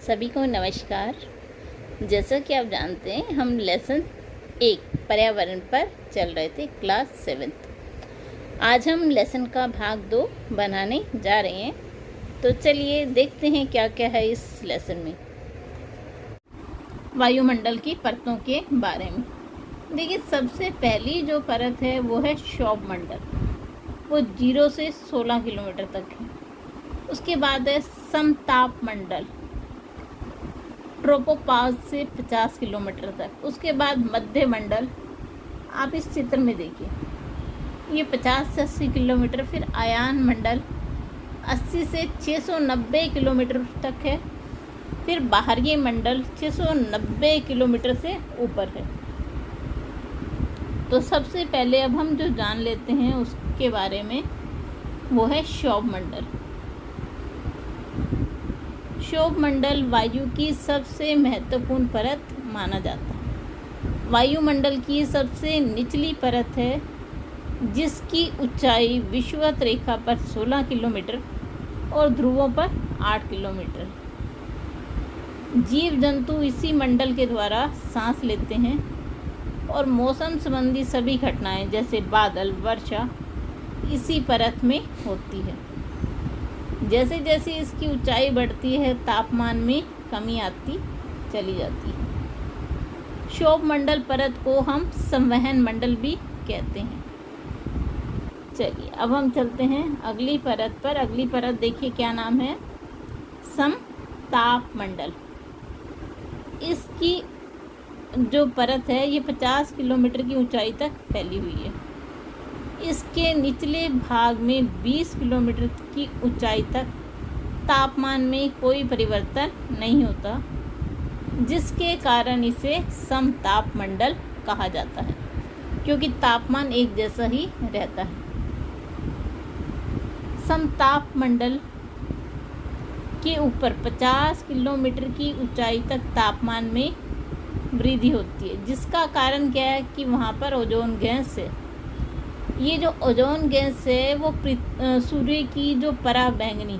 सभी को नमस्कार। जैसा कि आप जानते हैं हम लेसन 1 पर्यावरण पर चल रहे थे क्लास 7। आज हम लेसन का भाग 2 बनाने जा रहे हैं। तो चलिए देखते हैं क्या क्या है इस लेसन में। वायुमंडल की परतों के बारे में देखिए, सबसे पहली जो परत है वो है क्षोभ मंडल। वो 0 से 16 किलोमीटर तक है। उसके बाद है समताप मंडल, ट्रोपोपाज से 50 किलोमीटर तक। उसके बाद मध्य मंडल, आप इस चित्र में देखिए, ये 50 से 80 किलोमीटर। फिर आयान मंडल 80 से 690 किलोमीटर तक है। फिर बाहरी मंडल 690 किलोमीटर से ऊपर है। तो सबसे पहले अब हम जो जान लेते हैं उसके बारे में, वो है क्षोभ मंडल। क्षोभ मंडल वायु की सबसे महत्वपूर्ण परत माना जाता है। वायुमंडल की सबसे निचली परत है, जिसकी ऊंचाई विषुवत रेखा पर 16 किलोमीटर और ध्रुवों पर 8 किलोमीटर। जीव जंतु इसी मंडल के द्वारा सांस लेते हैं और मौसम संबंधी सभी घटनाएं जैसे बादल, वर्षा इसी परत में होती है। जैसे जैसे इसकी ऊंचाई बढ़ती है, तापमान में कमी आती चली जाती है। क्षोभ मंडल परत को हम संवहन मंडल भी कहते हैं। चलिए अब हम चलते हैं अगली परत पर। अगली परत देखिए क्या नाम है, समताप मंडल। इसकी जो परत है ये 50 किलोमीटर की ऊंचाई तक फैली हुई है। इसके निचले भाग में 20 किलोमीटर की ऊंचाई तक तापमान में कोई परिवर्तन नहीं होता, जिसके कारण इसे समताप मंडल कहा जाता है, क्योंकि तापमान एक जैसा ही रहता है। समताप मंडल के ऊपर 50 किलोमीटर की ऊंचाई तक तापमान में वृद्धि होती है, जिसका कारण क्या है कि वहाँ पर ओजोन गैस है। ये जो ओजोन गैस है वो सूर्य की जो पराबैंगनी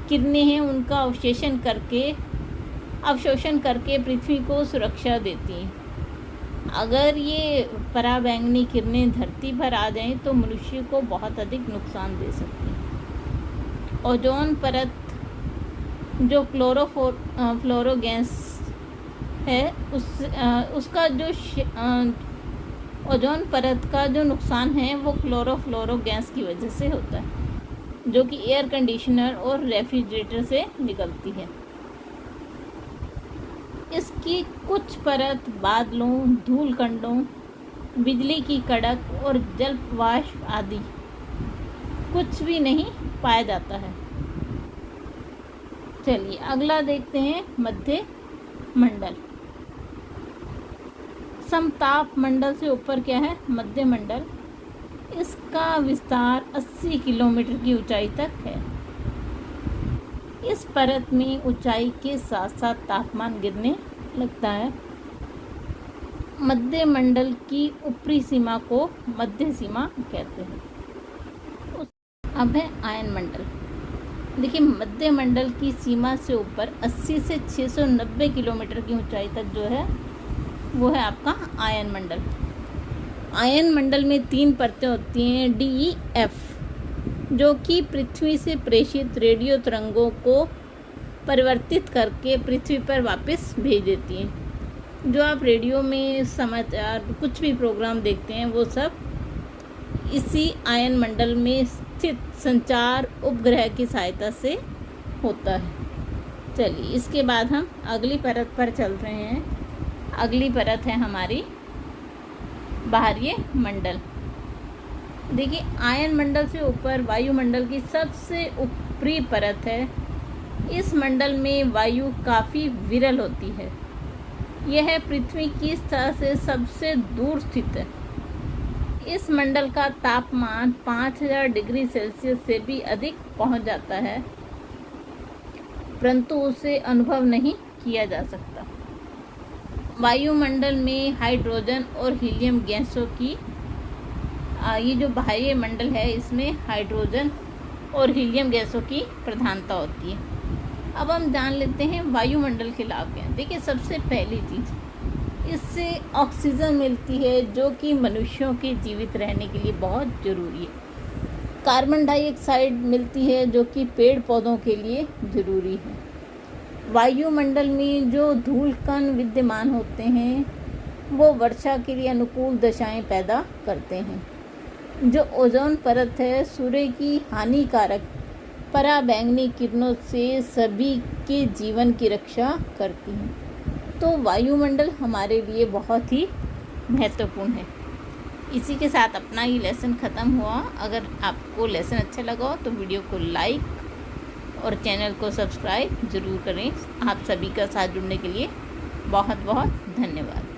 किरणें हैं उनका अवशोषण करके पृथ्वी को सुरक्षा देती हैं। अगर ये पराबैंगनी किरणें धरती पर आ जाएं तो मनुष्य को बहुत अधिक नुकसान दे सकती हैं। ओजोन परत जो फ्लोरो गैस है उसका जो ओजोन परत का जो नुकसान है वो फ्लोरो गैस की वजह से होता है, जो कि एयर कंडीशनर और रेफ्रिजरेटर से निकलती है। इसकी कुछ परत बादलों, धूलकंडों, बिजली की कड़क और जल वाष्प आदि कुछ भी नहीं पाया जाता है। चलिए अगला देखते हैं मध्य मंडल। समताप मंडल से ऊपर क्या है, मध्य मंडल। इसका विस्तार 80 किलोमीटर की ऊंचाई तक है। इस परत में ऊंचाई के साथ साथ तापमान गिरने लगता है। मध्य मंडल की ऊपरी सीमा को मध्य सीमा कहते हैं। अब है आयन मंडल। देखिए, मध्य मंडल की सीमा से ऊपर 80 से 690 किलोमीटर की ऊंचाई तक जो है वो है आपका आयन मंडल। आयन मंडल में 3 परतें होती हैं, DEF, जो कि पृथ्वी से प्रेषित रेडियो तरंगों को परिवर्तित करके पृथ्वी पर वापस भेज देती हैं। जो आप रेडियो में समाचार कुछ भी प्रोग्राम देखते हैं वो सब इसी आयन मंडल में स्थित संचार उपग्रह की सहायता से होता है। चलिए इसके बाद हम अगली परत पर चल रहे हैं। अगली परत है हमारी बाहरी मंडल। देखिए, आयन मंडल से ऊपर वायुमंडल की सबसे ऊपरी परत है। इस मंडल में वायु काफ़ी विरल होती है। यह पृथ्वी की सतह से सबसे दूर स्थित है। इस मंडल का तापमान 5000 डिग्री सेल्सियस से भी अधिक पहुंच जाता है, परंतु उसे अनुभव नहीं किया जा सकता। वायुमंडल में हाइड्रोजन और हीलियम गैसों की ये जो बाह्य मंडल है इसमें हाइड्रोजन और हीलियम गैसों की प्रधानता होती है। अब हम जान लेते हैं वायुमंडल के लाभ क्या हैं। देखिए, सबसे पहली चीज़, इससे ऑक्सीजन मिलती है जो कि मनुष्यों के जीवित रहने के लिए बहुत ज़रूरी है। कार्बन डाइऑक्साइड मिलती है जो कि पेड़ पौधों के लिए ज़रूरी है। वायुमंडल में जो धूल कण विद्यमान होते हैं वो वर्षा के लिए अनुकूल दशाएं पैदा करते हैं। जो ओजोन परत है सूर्य की हानिकारक पराबैंगनी किरणों से सभी के जीवन की रक्षा करती है। तो वायुमंडल हमारे लिए बहुत ही महत्वपूर्ण है। इसी के साथ अपना ही लेसन ख़त्म हुआ। अगर आपको लेसन अच्छा लगा हो तो वीडियो को लाइक और चैनल को सब्सक्राइब ज़रूर करें। आप सभी का साथ जुड़ने के लिए बहुत बहुत धन्यवाद।